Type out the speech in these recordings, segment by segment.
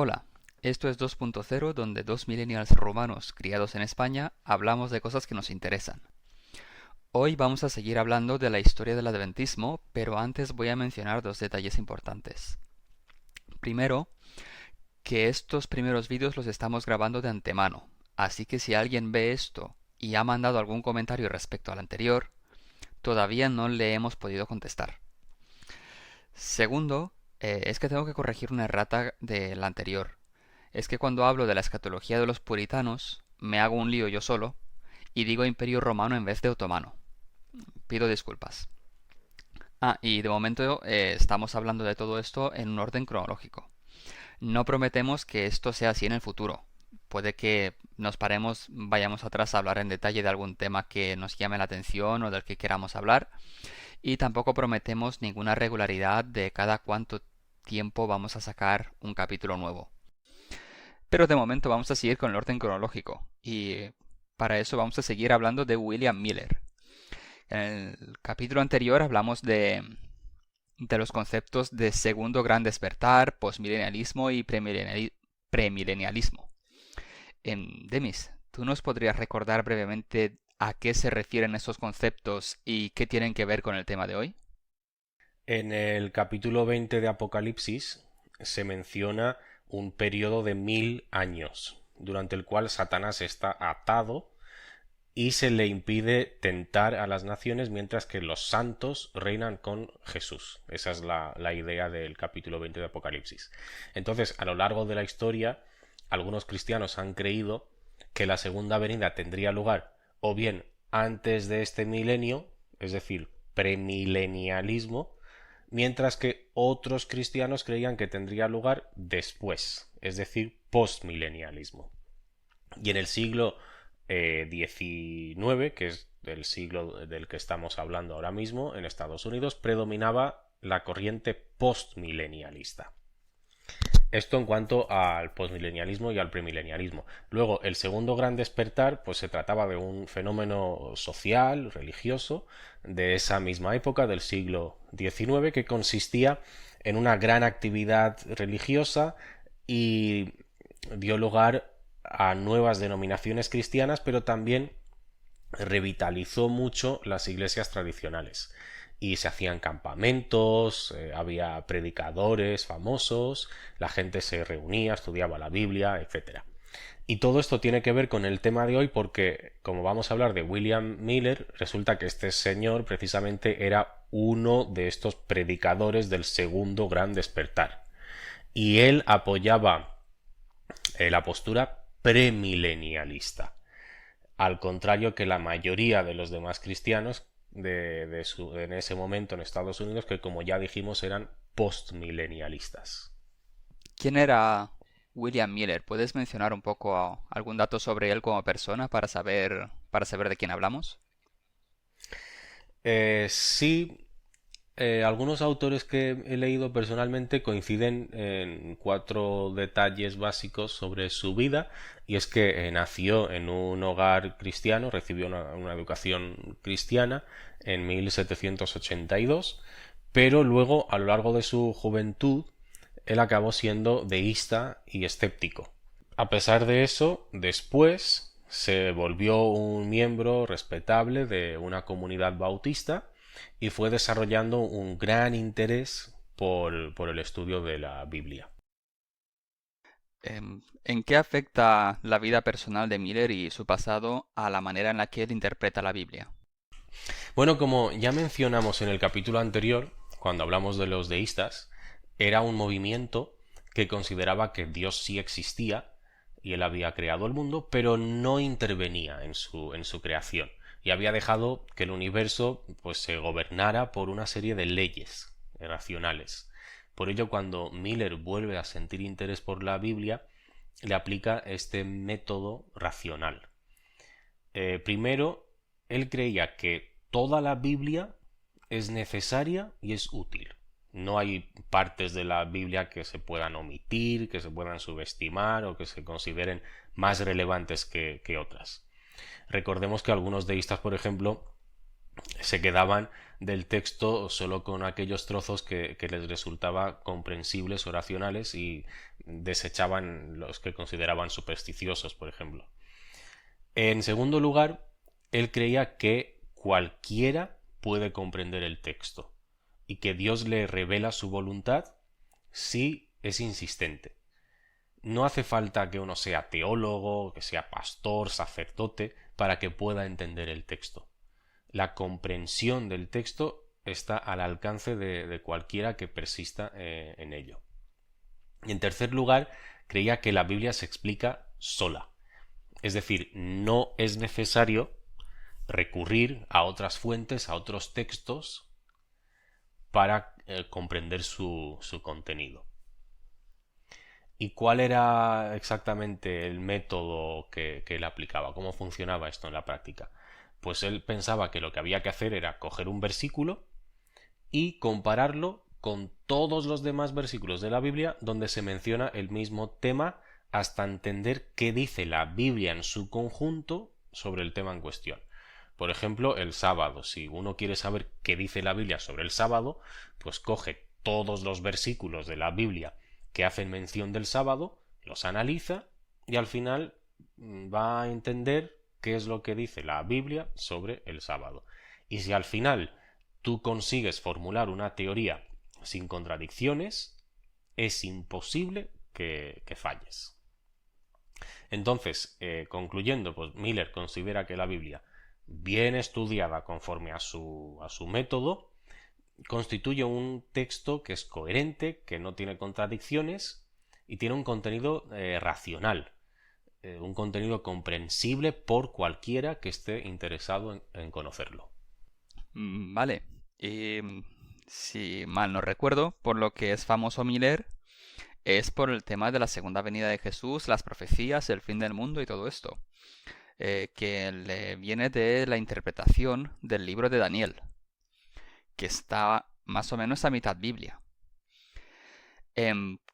Hola, esto es 2.0 donde dos millennials rumanos criados en España hablamos de cosas que nos interesan. Hoy vamos a seguir hablando de la historia del adventismo, pero antes voy a mencionar dos detalles importantes. Primero, que estos primeros vídeos los estamos grabando de antemano, así que si alguien ve esto y ha mandado algún comentario respecto al anterior, todavía no le hemos podido contestar. Segundo, es que tengo que corregir una errata del anterior. Es que cuando hablo de la escatología de los puritanos, me hago un lío yo solo y digo imperio romano en vez de otomano. Pido disculpas. Y de momento estamos hablando de todo esto en un orden cronológico. No prometemos que esto sea así en el futuro. Puede que nos paremos, vayamos atrás a hablar en detalle de algún tema que nos llame la atención o del que queramos hablar. Y tampoco prometemos ninguna regularidad de cada cuánto tiempo vamos a sacar un capítulo nuevo. Pero de momento vamos a seguir con el orden cronológico. Y para eso vamos a seguir hablando de William Miller. En el capítulo anterior hablamos de los conceptos de segundo gran despertar, postmilenialismo y premilenialismo. Demis, ¿tú nos podrías recordar brevemente a qué se refieren esos conceptos y qué tienen que ver con el tema de hoy? En el capítulo 20 de Apocalipsis se menciona un periodo de 1000 años, durante el cual Satanás está atado y se le impide tentar a las naciones mientras que los santos reinan con Jesús. Esa es la idea del capítulo 20 de Apocalipsis. Entonces, a lo largo de la historia, algunos cristianos han creído que la segunda venida tendría lugar o bien antes de este milenio, es decir, premilenialismo, mientras que otros cristianos creían que tendría lugar después, es decir, postmilenialismo. Y en el siglo XIX, que es el siglo del que estamos hablando ahora mismo, en Estados Unidos, predominaba la corriente postmilenialista. Esto en cuanto al postmilenialismo y al premilenialismo. Luego, el segundo gran despertar, pues se trataba de un fenómeno social, religioso, de esa misma época, del siglo XIX, que consistía en una gran actividad religiosa y dio lugar a nuevas denominaciones cristianas, pero también revitalizó mucho las iglesias tradicionales y se hacían campamentos, había predicadores famosos, la gente se reunía, estudiaba la Biblia, etcétera. Y todo esto tiene que ver con el tema de hoy porque, como vamos a hablar de William Miller, resulta que este señor precisamente era uno de estos predicadores del segundo gran despertar. Y él apoyaba la postura premilenialista, al contrario que la mayoría de los demás cristianos en ese momento en Estados Unidos, que como ya dijimos eran postmilenialistas. ¿Quién era William Miller? ¿Puedes mencionar un poco algún dato sobre él como persona para saber de quién hablamos? Sí, algunos autores que he leído personalmente coinciden en cuatro detalles básicos sobre su vida, y es que nació en un hogar cristiano, recibió una educación cristiana en 1782, pero luego a lo largo de su juventud él acabó siendo deísta y escéptico. A pesar de eso, después se volvió un miembro respetable de una comunidad bautista y fue desarrollando un gran interés por el estudio de la Biblia. ¿En qué afecta la vida personal de Miller y su pasado a la manera en la que él interpreta la Biblia? Bueno, como ya mencionamos en el capítulo anterior, cuando hablamos de los deístas, era un movimiento que consideraba que Dios sí existía y él había creado el mundo, pero no intervenía en su creación y había dejado que el universo pues se gobernara por una serie de leyes racionales. Por ello, cuando Miller vuelve a sentir interés por la Biblia, le aplica este método racional. Primero, él creía que toda la Biblia es necesaria y es útil. No hay partes de la Biblia que se puedan omitir, que se puedan subestimar o que se consideren más relevantes que otras. Recordemos que algunos deístas, por ejemplo, se quedaban del texto solo con aquellos trozos que les resultaba comprensibles o racionales y desechaban los que consideraban supersticiosos, por ejemplo. En segundo lugar, él creía que cualquiera puede comprender el texto y que Dios le revela su voluntad si es insistente. No hace falta que uno sea teólogo, que sea pastor, sacerdote, para que pueda entender el texto. La comprensión del texto está al alcance de cualquiera que persista en ello. Y en tercer lugar, creía que la Biblia se explica sola. Es decir, no es necesario recurrir a otras fuentes, a otros textos, para comprender su contenido. ¿Y cuál era exactamente el método que él aplicaba? ¿Cómo funcionaba esto en la práctica? Pues él pensaba que lo que había que hacer era coger un versículo y compararlo con todos los demás versículos de la Biblia donde se menciona el mismo tema hasta entender qué dice la Biblia en su conjunto sobre el tema en cuestión. Por ejemplo, el sábado. Si uno quiere saber qué dice la Biblia sobre el sábado, pues coge todos los versículos de la Biblia que hacen mención del sábado, los analiza y al final va a entender qué es lo que dice la Biblia sobre el sábado. Y si al final tú consigues formular una teoría sin contradicciones, es imposible que falles. Entonces, concluyendo, pues Miller considera que la Biblia, bien estudiada conforme a su método, constituye un texto que es coherente, que no tiene contradicciones y tiene un contenido racional, un contenido comprensible por cualquiera que esté interesado en conocerlo. Vale. Y, si mal no recuerdo, por lo que es famoso Miller, es por el tema de la segunda venida de Jesús, las profecías, el fin del mundo y todo esto, que le viene de la interpretación del libro de Daniel, que está más o menos a mitad Biblia.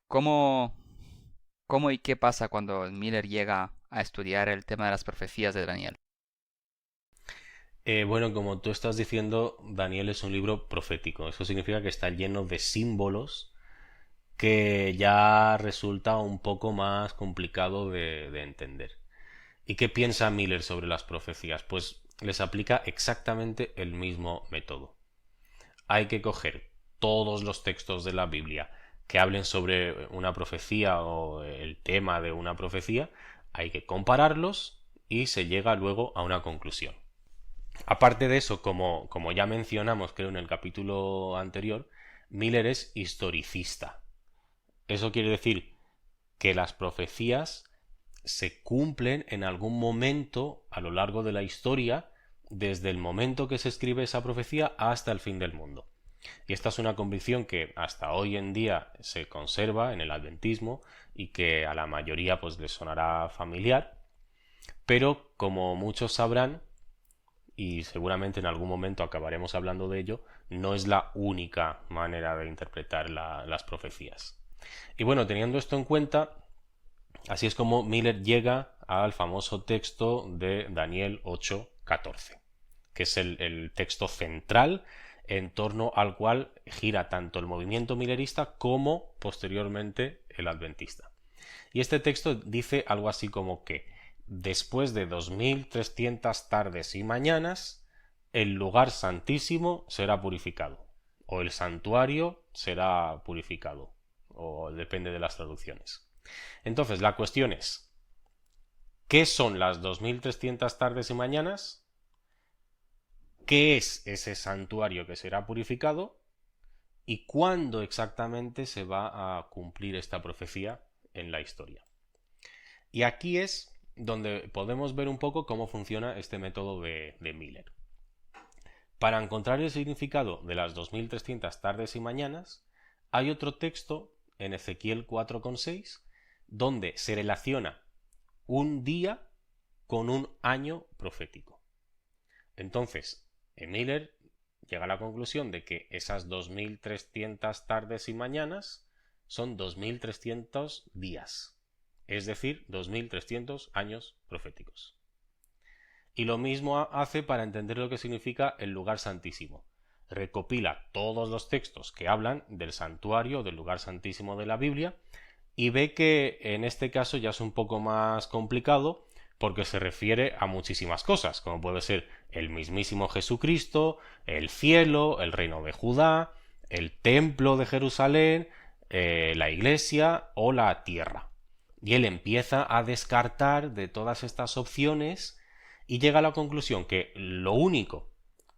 ¿Cómo, cómo y qué pasa cuando Miller llega a estudiar el tema de las profecías de Daniel? Bueno, como tú estás diciendo, Daniel es un libro profético. Eso significa que está lleno de símbolos que ya resulta un poco más complicado de entender. ¿Y qué piensa Miller sobre las profecías? Pues les aplica exactamente el mismo método. Hay que coger todos los textos de la Biblia que hablen sobre una profecía o el tema de una profecía, hay que compararlos y se llega luego a una conclusión. Aparte de eso, como ya mencionamos, creo en el capítulo anterior, Miller es historicista. Eso quiere decir que las profecías se cumplen en algún momento a lo largo de la historia, desde el momento que se escribe esa profecía hasta el fin del mundo. Y esta es una convicción que hasta hoy en día se conserva en el adventismo y que a la mayoría pues les sonará familiar, pero como muchos sabrán, y seguramente en algún momento acabaremos hablando de ello, no es la única manera de interpretar las profecías. Y bueno, teniendo esto en cuenta, así es como Miller llega al famoso texto de Daniel 8:14, que es el texto central en torno al cual gira tanto el movimiento millerista como posteriormente el adventista. Y este texto dice algo así como que después de 2300 tardes y mañanas, el lugar santísimo será purificado, o el santuario será purificado, o depende de las traducciones. Entonces, la cuestión es, ¿qué son las 2300 tardes y mañanas? ¿Qué es ese santuario que será purificado? ¿Y cuándo exactamente se va a cumplir esta profecía en la historia? Y aquí es donde podemos ver un poco cómo funciona este método de Miller. Para encontrar el significado de las 2300 tardes y mañanas, hay otro texto en Ezequiel 4,6 donde se relaciona un día con un año profético. Entonces, Miller llega a la conclusión de que esas 2300 tardes y mañanas son 2300 días, es decir, 2300 años proféticos. Y lo mismo hace para entender lo que significa el lugar santísimo. Recopila todos los textos que hablan del santuario, del lugar santísimo de la Biblia, y ve que en este caso ya es un poco más complicado porque se refiere a muchísimas cosas, como puede ser el mismísimo Jesucristo, el cielo, el reino de Judá, el templo de Jerusalén, la iglesia o la tierra. Y él empieza a descartar de todas estas opciones y llega a la conclusión que lo único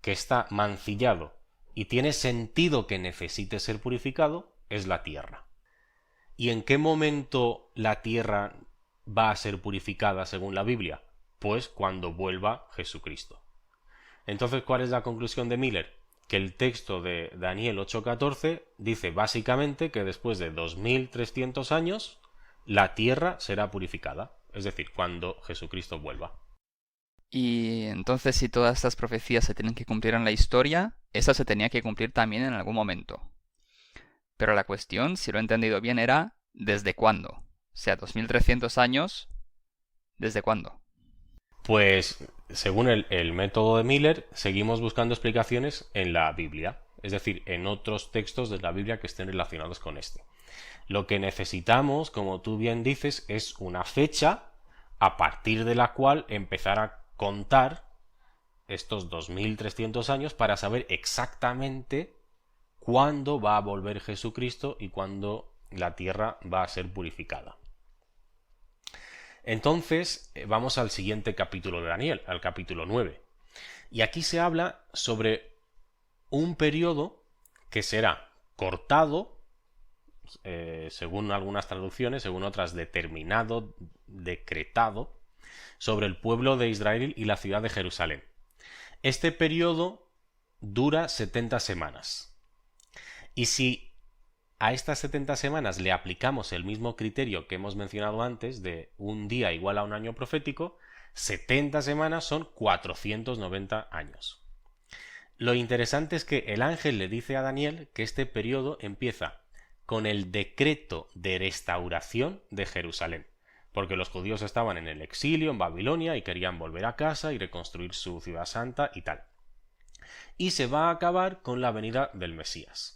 que está mancillado y tiene sentido que necesite ser purificado es la tierra. ¿Y en qué momento la tierra va a ser purificada según la Biblia? Pues cuando vuelva Jesucristo. Entonces, ¿cuál es la conclusión de Miller? Que el texto de Daniel 8:14 dice básicamente que después de 2300 años la tierra será purificada, es decir, cuando Jesucristo vuelva. Y entonces, si todas estas profecías se tienen que cumplir en la historia, esa se tenía que cumplir también en algún momento. Pero la cuestión, si lo he entendido bien, era ¿desde cuándo? O sea, 2300 años, ¿desde cuándo? Pues, según el método de Miller, seguimos buscando explicaciones en la Biblia, es decir, en otros textos de la Biblia que estén relacionados con este. Lo que necesitamos, como tú bien dices, es una fecha a partir de la cual empezar a contar estos 2300 años para saber exactamente cuándo va a volver Jesucristo y cuándo la tierra va a ser purificada. Entonces, vamos al siguiente capítulo de Daniel, al capítulo 9. Y aquí se habla sobre un periodo que será cortado, según algunas traducciones, según otras determinado, decretado, sobre el pueblo de Israel y la ciudad de Jerusalén. Este periodo dura 70 semanas. Y si a estas 70 semanas le aplicamos el mismo criterio que hemos mencionado antes, de un día igual a un año profético, 70 semanas son 490 años. Lo interesante es que el ángel le dice a Daniel que este periodo empieza con el decreto de restauración de Jerusalén, porque los judíos estaban en el exilio en Babilonia y querían volver a casa y reconstruir su ciudad santa y tal. Y se va a acabar con la venida del Mesías.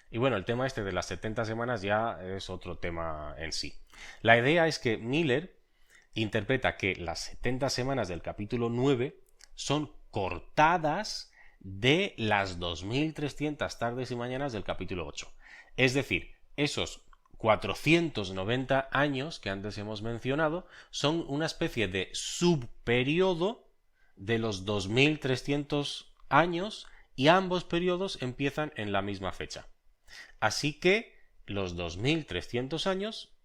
Y bueno, el tema este de las 70 semanas ya es otro tema en sí. La idea es que Miller interpreta que las 70 semanas del capítulo 9 son cortadas de las 2300 tardes y mañanas del capítulo 8. Es decir, esos 490 años que antes hemos mencionado son una especie de subperiodo de los 2300 años y ambos periodos empiezan en la misma fecha. Así que los 2300 años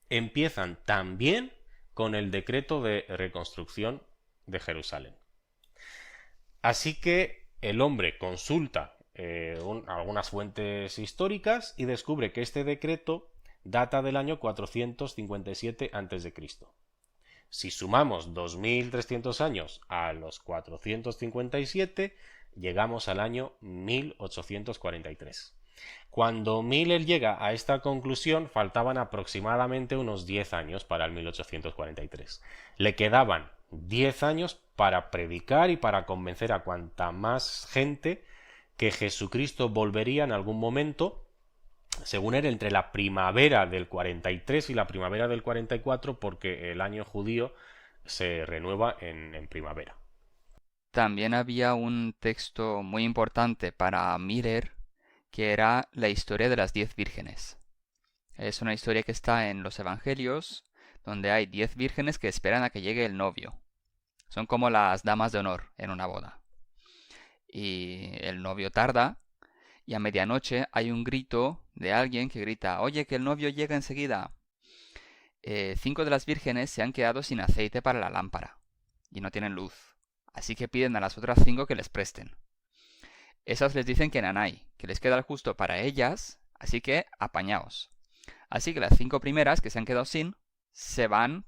empiezan también con el decreto de reconstrucción de Jerusalén. Así que el hombre consulta algunas fuentes históricas y descubre que este decreto data del año 457 a.C. Si sumamos 2300 años a los 457, llegamos al año 1843. Cuando Miller llega a esta conclusión, faltaban aproximadamente unos 10 años para el 1843. Le quedaban 10 años para predicar y para convencer a cuanta más gente que Jesucristo volvería en algún momento, según él, entre la primavera del 43 y la primavera del 44, porque el año judío se renueva en primavera. También había un texto muy importante para Miller, que era la historia de las 10 vírgenes. Es una historia que está en los Evangelios, donde hay 10 vírgenes que esperan a que llegue el novio. Son como las damas de honor en una boda. Y el novio tarda, y a medianoche hay un grito de alguien que grita: «Oye, que el novio llega enseguida». 5 de las vírgenes se han quedado sin aceite para la lámpara, y no tienen luz. Así que piden a las otras 5 que les presten. Esas les dicen que nanay, que les queda el justo para ellas, así que apañaos. Así que las 5 primeras que se han quedado sin, se van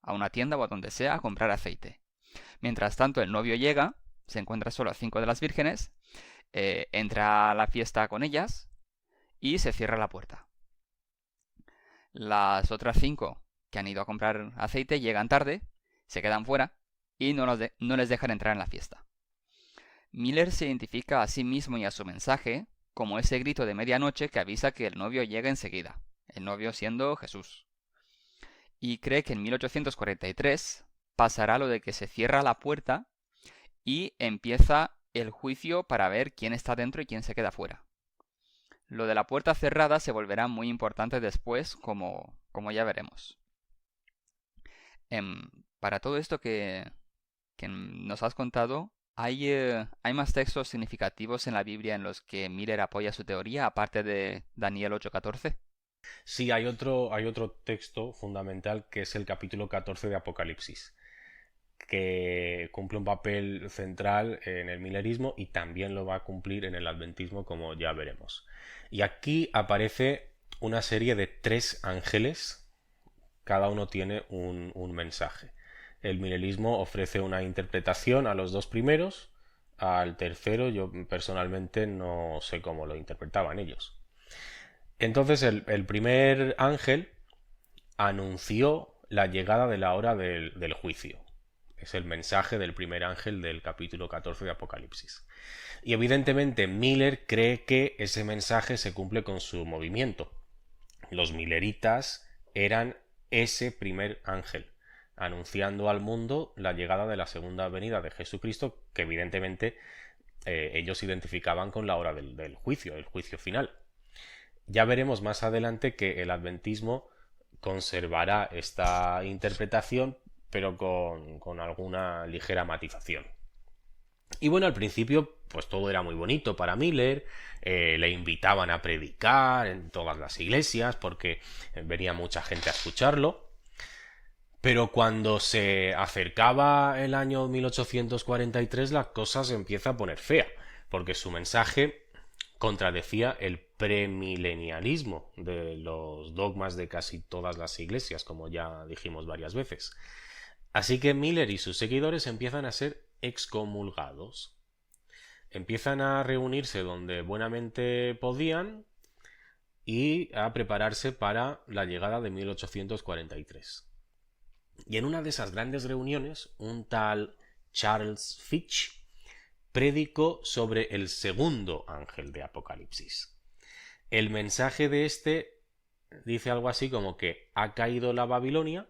a una tienda o a donde sea a comprar aceite. Mientras tanto el novio llega, se encuentra solo a 5 de las vírgenes, entra a la fiesta con ellas y se cierra la puerta. Las otras 5 que han ido a comprar aceite llegan tarde, se quedan fuera y no les dejan entrar en la fiesta. Miller se identifica a sí mismo y a su mensaje como ese grito de medianoche que avisa que el novio llega enseguida, el novio siendo Jesús. Y cree que en 1843 pasará lo de que se cierra la puerta y empieza el juicio para ver quién está dentro y quién se queda fuera. Lo de la puerta cerrada se volverá muy importante después, como ya veremos. Para todo esto que nos has contado, ¿hay más textos significativos en la Biblia en los que Miller apoya su teoría, aparte de Daniel 8:14? Sí, hay otro texto fundamental que es el capítulo 14 de Apocalipsis, que cumple un papel central en el milerismo y también lo va a cumplir en el adventismo, como ya veremos. Y aquí aparece una serie de 3 ángeles, cada uno tiene un mensaje. El milerismo ofrece una interpretación a los 2 primeros, al tercero yo personalmente no sé cómo lo interpretaban ellos. Entonces el primer ángel anunció la llegada de la hora del juicio. Es el mensaje del primer ángel del capítulo 14 de Apocalipsis. Y evidentemente Miller cree que ese mensaje se cumple con su movimiento. Los milleritas eran ese primer ángel, anunciando al mundo la llegada de la segunda venida de Jesucristo, que evidentemente ellos identificaban con la hora del juicio, el juicio final. Ya veremos más adelante que el adventismo conservará esta interpretación, pero con alguna ligera matización. Y bueno, al principio pues todo era muy bonito para Miller, le invitaban a predicar en todas las iglesias porque venía mucha gente a escucharlo, pero cuando se acercaba el año 1843 la cosa se empieza a poner fea, porque su mensaje contradecía el premilenialismo de los dogmas de casi todas las iglesias, como ya dijimos varias veces. Así que Miller y sus seguidores empiezan a ser excomulgados. Empiezan a reunirse donde buenamente podían y a prepararse para la llegada de 1843. Y en una de esas grandes reuniones, un tal Charles Fitch predicó sobre el segundo ángel de Apocalipsis. El mensaje de este dice algo así como que ha caído la Babilonia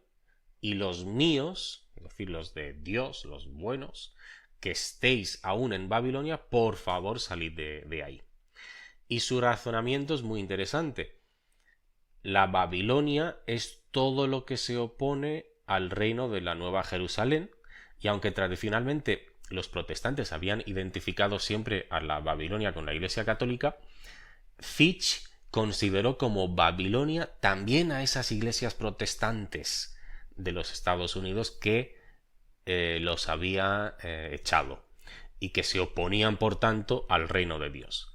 y los míos, es decir, los de Dios, los buenos, que estéis aún en Babilonia, por favor salid de ahí. Y su razonamiento es muy interesante. La Babilonia es todo lo que se opone al reino de la Nueva Jerusalén, y aunque tradicionalmente los protestantes habían identificado siempre a la Babilonia con la Iglesia Católica, Fitch consideró como Babilonia también a esas iglesias protestantes de los Estados Unidos que los había echado y que se oponían por tanto al reino de Dios.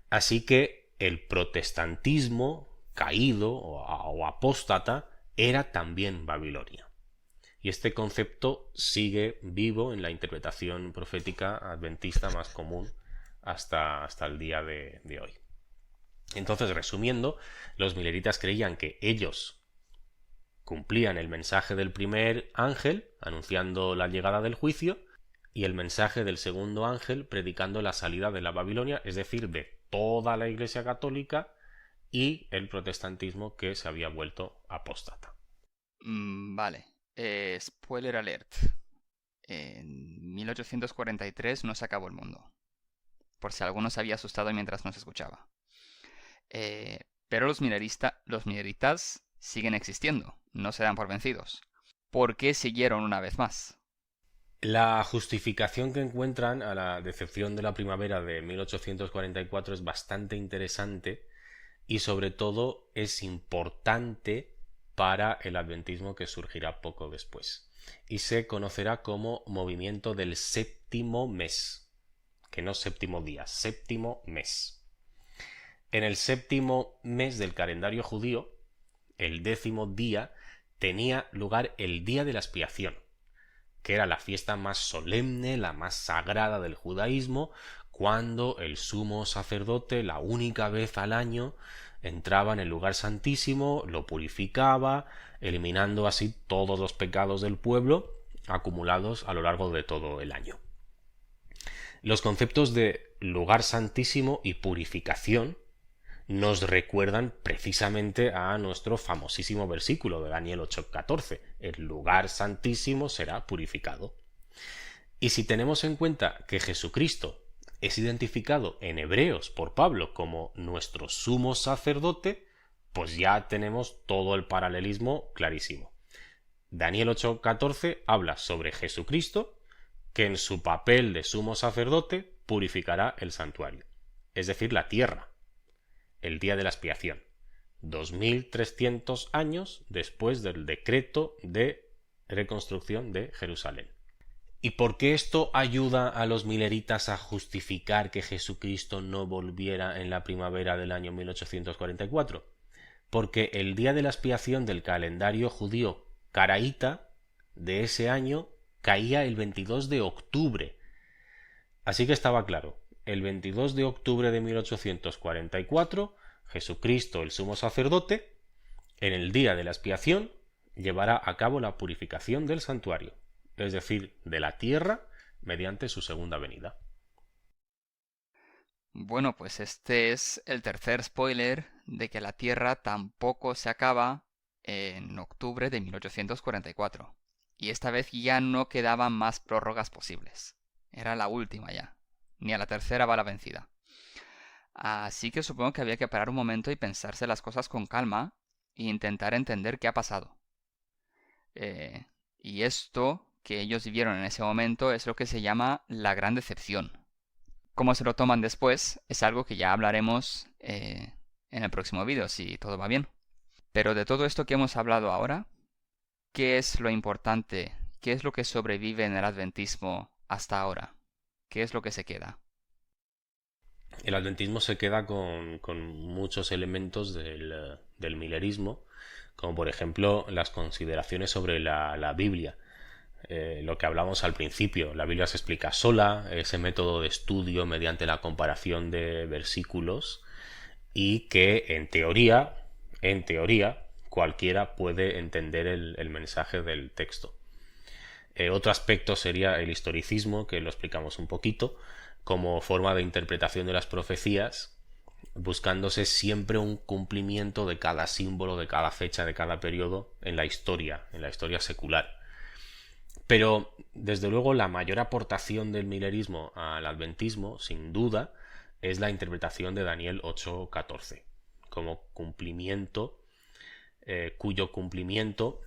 Así que el protestantismo caído o apóstata era también Babilonia. Y este concepto sigue vivo en la interpretación profética adventista más común hasta el día de hoy. Entonces, resumiendo, los milleritas creían que ellos cumplían el mensaje del primer ángel, anunciando la llegada del juicio, y el mensaje del segundo ángel, predicando la salida de la Babilonia, es decir, de toda la Iglesia Católica y el protestantismo que se había vuelto apóstata. Vale. Spoiler alert. En 1843 no se acabó el mundo. Por si alguno se había asustado mientras nos escuchaba. Pero los mineritas siguen existiendo. No se dan por vencidos. ¿Por qué siguieron una vez más? La justificación que encuentran a la decepción de la primavera de 1844 es bastante interesante y sobre todo es importante para el adventismo que surgirá poco después y se conocerá como movimiento del séptimo mes, que no séptimo día, séptimo mes. En el séptimo mes del calendario judío, el 10º día, tenía lugar el día de la expiación, que era la fiesta más solemne, la más sagrada del judaísmo, cuando el sumo sacerdote, la única vez al año, entraba en el lugar santísimo, lo purificaba, eliminando así todos los pecados del pueblo acumulados a lo largo de todo el año. Los conceptos de lugar santísimo y purificación nos recuerdan precisamente a nuestro famosísimo versículo de Daniel 8:14. El lugar santísimo será purificado. Y si tenemos en cuenta que Jesucristo es identificado en Hebreos por Pablo como nuestro sumo sacerdote, pues ya tenemos todo el paralelismo clarísimo. Daniel 8:14 habla sobre Jesucristo, que en su papel de sumo sacerdote purificará el santuario, es decir, la tierra, el día de la expiación, 2300 años después del decreto de reconstrucción de Jerusalén. ¿Y por qué esto ayuda a los mileritas a justificar que Jesucristo no volviera en la primavera del año 1844? Porque el día de la expiación del calendario judío caraíta de ese año caía el 22 de octubre. Así que estaba claro, el 22 de octubre de 1844, Jesucristo, el sumo sacerdote, en el día de la expiación, llevará a cabo la purificación del santuario, es decir, de la tierra, mediante su segunda venida. Bueno, pues este es el tercer spoiler de que la Tierra tampoco se acaba en octubre de 1844. Y esta vez ya no quedaban más prórrogas posibles. Era la última ya. Ni a la tercera va la vencida. Así que supongo que había que parar un momento y pensarse las cosas con calma e intentar entender qué ha pasado. Y esto que ellos vivieron en ese momento es lo que se llama la gran decepción. Cómo se lo toman después es algo que ya hablaremos en el próximo vídeo, si todo va bien. Pero de todo esto que hemos hablado ahora, ¿qué es lo importante? ¿Qué es lo que sobrevive en el adventismo hasta ahora? ¿Qué es lo que se queda? El adventismo se queda con muchos elementos del milerismo, como por ejemplo las consideraciones sobre la Biblia. Lo que hablamos al principio, la Biblia se explica sola, ese método de estudio mediante la comparación de versículos y que en teoría, cualquiera puede entender el mensaje del texto. Otro aspecto sería el historicismo, que lo explicamos un poquito, como forma de interpretación de las profecías, buscándose siempre un cumplimiento de cada símbolo, de cada fecha, de cada periodo en la historia secular. Pero, desde luego, la mayor aportación del milerismo al adventismo, sin duda, es la interpretación de Daniel 8:14, como cumplimiento, cuyo cumplimiento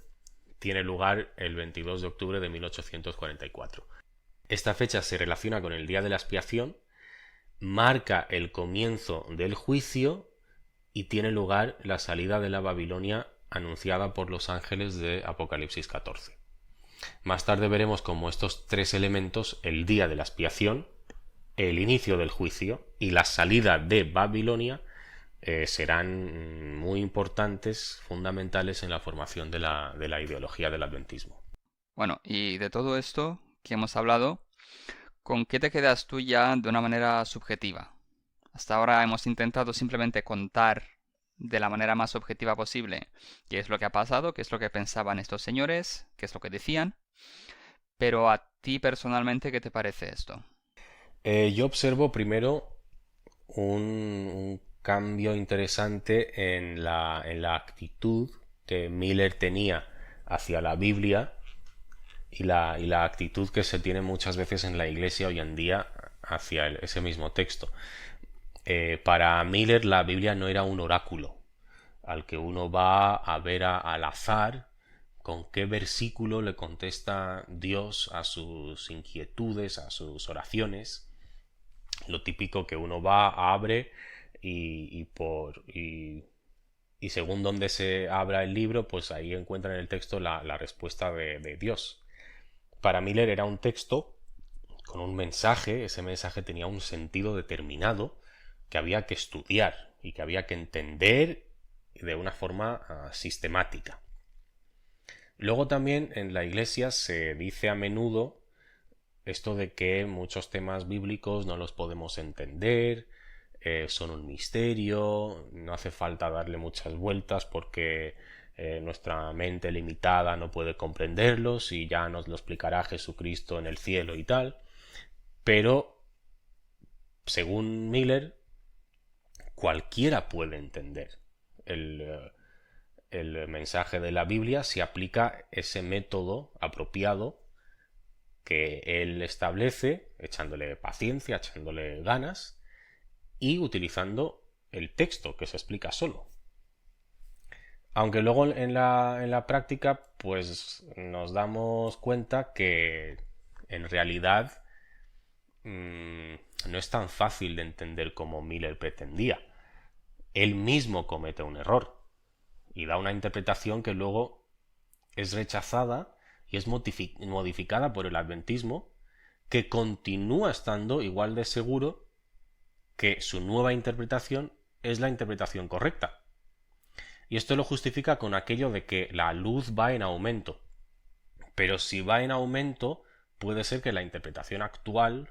tiene lugar el 22 de octubre de 1844. Esta fecha se relaciona con el día de la expiación, marca el comienzo del juicio y tiene lugar la salida de la Babilonia anunciada por los ángeles de Apocalipsis 14. Más tarde veremos cómo estos tres elementos, el día de la expiación, el inicio del juicio y la salida de Babilonia, serán muy importantes, fundamentales en la formación de la ideología del adventismo. Bueno, y de todo esto que hemos hablado, ¿con qué te quedas tú ya de una manera subjetiva? Hasta ahora hemos intentado simplemente contar de la manera más objetiva posible qué es lo que ha pasado, qué es lo que pensaban estos señores, qué es lo que decían. Pero a ti personalmente, ¿qué te parece esto? Yo observo primero un cambio interesante en la actitud que Miller tenía hacia la Biblia y la actitud que se tiene muchas veces en la iglesia hoy en día hacia ese mismo texto. Para Miller la Biblia no era un oráculo al que uno va a ver al azar con qué versículo le contesta Dios a sus inquietudes, a sus oraciones. Lo típico que uno va, abre y según donde se abra el libro, pues ahí encuentra en el texto la respuesta de Dios. Para Miller era un texto con un mensaje, ese mensaje tenía un sentido determinado que había que estudiar y que había que entender de una forma sistemática. Luego también en la iglesia se dice a menudo esto de que muchos temas bíblicos no los podemos entender, son un misterio, no hace falta darle muchas vueltas porque nuestra mente limitada no puede comprenderlos y ya nos lo explicará Jesucristo en el cielo y tal. Pero, según Miller, cualquiera puede entender el mensaje de la Biblia si aplica ese método apropiado que él establece, echándole paciencia, echándole ganas y utilizando el texto que se explica solo. Aunque luego en la práctica pues nos damos cuenta que en realidad no es tan fácil de entender como Miller pretendía. Él mismo comete un error y da una interpretación que luego es rechazada y es modificada por el adventismo, que continúa estando igual de seguro que su nueva interpretación es la interpretación correcta. Y esto lo justifica con aquello de que la luz va en aumento. Pero si va en aumento, puede ser que la interpretación actual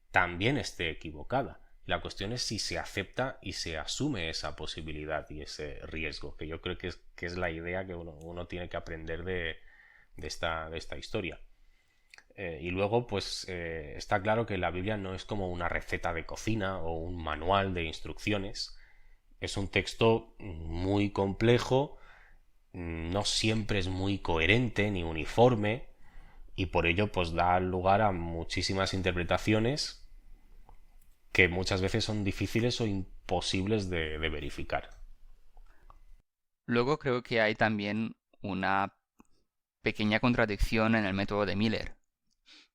también esté equivocada. La cuestión es si se acepta y se asume esa posibilidad y ese riesgo, que yo creo que es la idea que uno tiene que aprender de esta historia. Y luego, pues está claro que la Biblia no es como una receta de cocina o un manual de instrucciones. Es un texto muy complejo, no siempre es muy coherente ni uniforme, y por ello pues da lugar a muchísimas interpretaciones que muchas veces son difíciles o imposibles de verificar. Luego creo que hay también una pequeña contradicción en el método de Miller.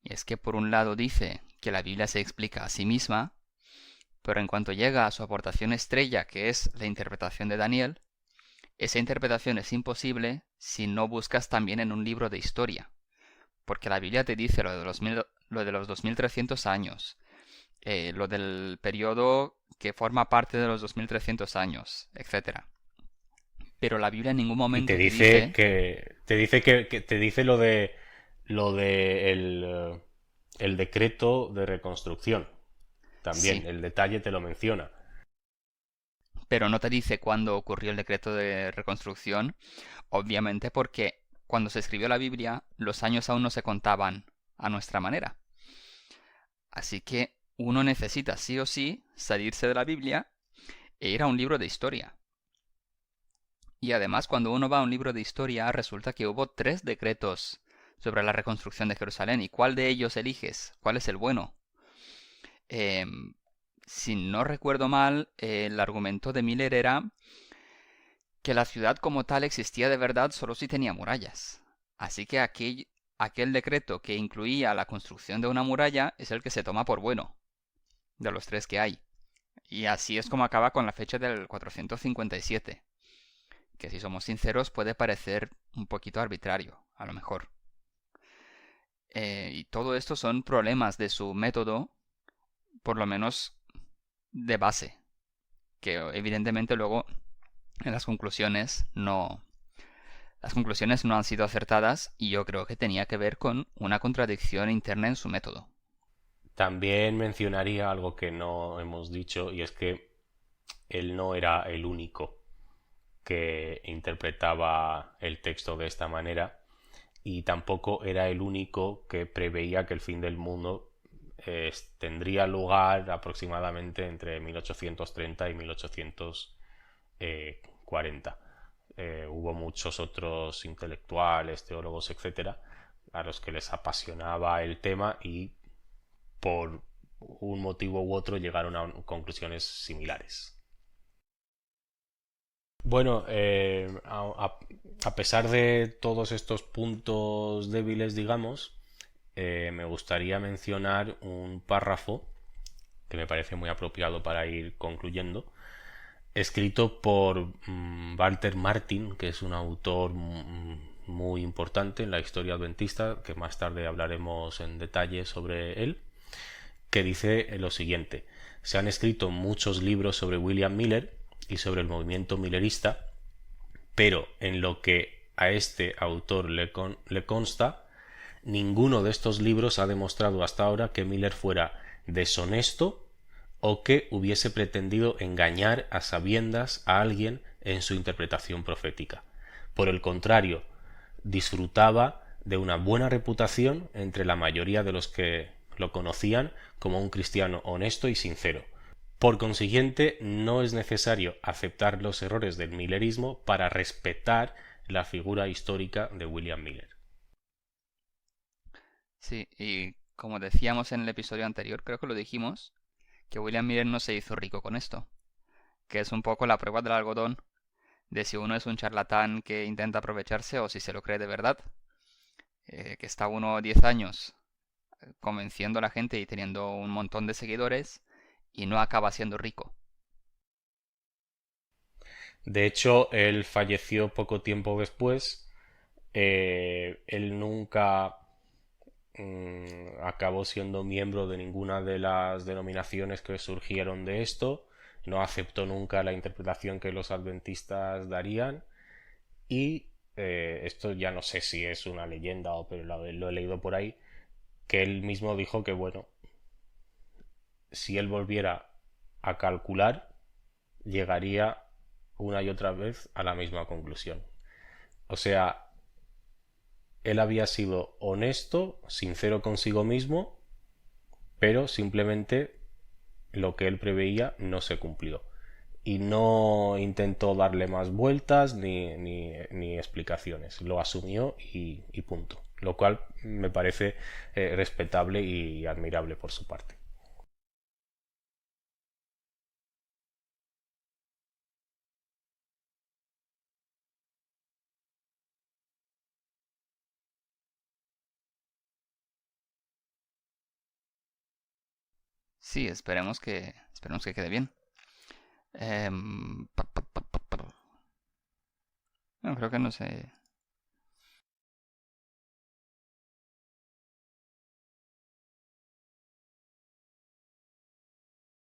Y es que por un lado dice que la Biblia se explica a sí misma, pero en cuanto llega a su aportación estrella, que es la interpretación de Daniel, esa interpretación es imposible si no buscas también en un libro de historia. Porque la Biblia te dice lo de los 2300 años, lo del periodo que forma parte de los 2300 años, etcétera. Pero la Biblia en ningún Y momento te te dice dice, que te dice lo de el decreto de reconstrucción. También sí, el detalle te lo menciona. pero no te dice cuándo ocurrió el decreto de reconstrucción, obviamente porque cuando se escribió la Biblia los años aún no se contaban a nuestra manera. Así que uno necesita sí o sí salirse de la Biblia e ir a un libro de historia. Y además cuando uno va a un libro de historia resulta que hubo 3 decretos sobre la reconstrucción de Jerusalén. ¿Y cuál de ellos eliges? ¿Cuál es el bueno? Si no recuerdo mal, el argumento de Miller era que la ciudad como tal existía de verdad solo si tenía murallas. Así que aquel decreto que incluía la construcción de una muralla es el que se toma por bueno, de los 3 que hay. Y así es como acaba con la fecha del 457, que si somos sinceros puede parecer un poquito arbitrario, a lo mejor. Y todo esto son problemas de su método, por lo menos de base, que evidentemente luego en las conclusiones no han sido acertadas y yo creo que tenía que ver con una contradicción interna en su método. También mencionaría algo que no hemos dicho, y es que él no era el único que interpretaba el texto de esta manera, y tampoco era el único que preveía que el fin del mundo tendría lugar aproximadamente entre 1830 y 1840. Hubo muchos otros intelectuales, teólogos, etcétera, a los que les apasionaba el tema y por un motivo u otro llegaron a conclusiones similares. Bueno, a pesar de todos estos puntos débiles, digamos, me gustaría mencionar un párrafo que me parece muy apropiado para ir concluyendo, escrito por Walter Martin, que es un autor muy importante en la historia adventista, que más tarde hablaremos en detalle sobre él, que dice lo siguiente: se han escrito muchos libros sobre William Miller y sobre el movimiento millerista, pero en lo que a este autor le consta, ninguno de estos libros ha demostrado hasta ahora que Miller fuera deshonesto o que hubiese pretendido engañar a sabiendas a alguien en su interpretación profética. Por el contrario, disfrutaba de una buena reputación entre la mayoría de los que lo conocían como un cristiano honesto y sincero. Por consiguiente, no es necesario aceptar los errores del millerismo para respetar la figura histórica de William Miller. Sí, y como decíamos en el episodio anterior, creo que lo dijimos, que William Miller no se hizo rico con esto, que es un poco la prueba del algodón de si uno es un charlatán que intenta aprovecharse o si se lo cree de verdad. Que está uno 10 años convenciendo a la gente y teniendo un montón de seguidores y no acaba siendo rico. De hecho, él falleció poco tiempo después. Él nunca acabó siendo miembro de ninguna de las denominaciones que surgieron de esto. No aceptó nunca la interpretación que los adventistas darían. Y esto ya no sé si es una leyenda o pero lo he leído por ahí, que él mismo dijo que bueno, si él volviera a calcular, llegaría una y otra vez a la misma conclusión. O sea, él había sido honesto, sincero consigo mismo, pero simplemente lo que él preveía no se cumplió. Y no intentó darle más vueltas ni explicaciones. Lo asumió y punto. Lo cual me parece respetable y admirable por su parte. Sí, esperemos que quede bien. Bueno, creo que no sé.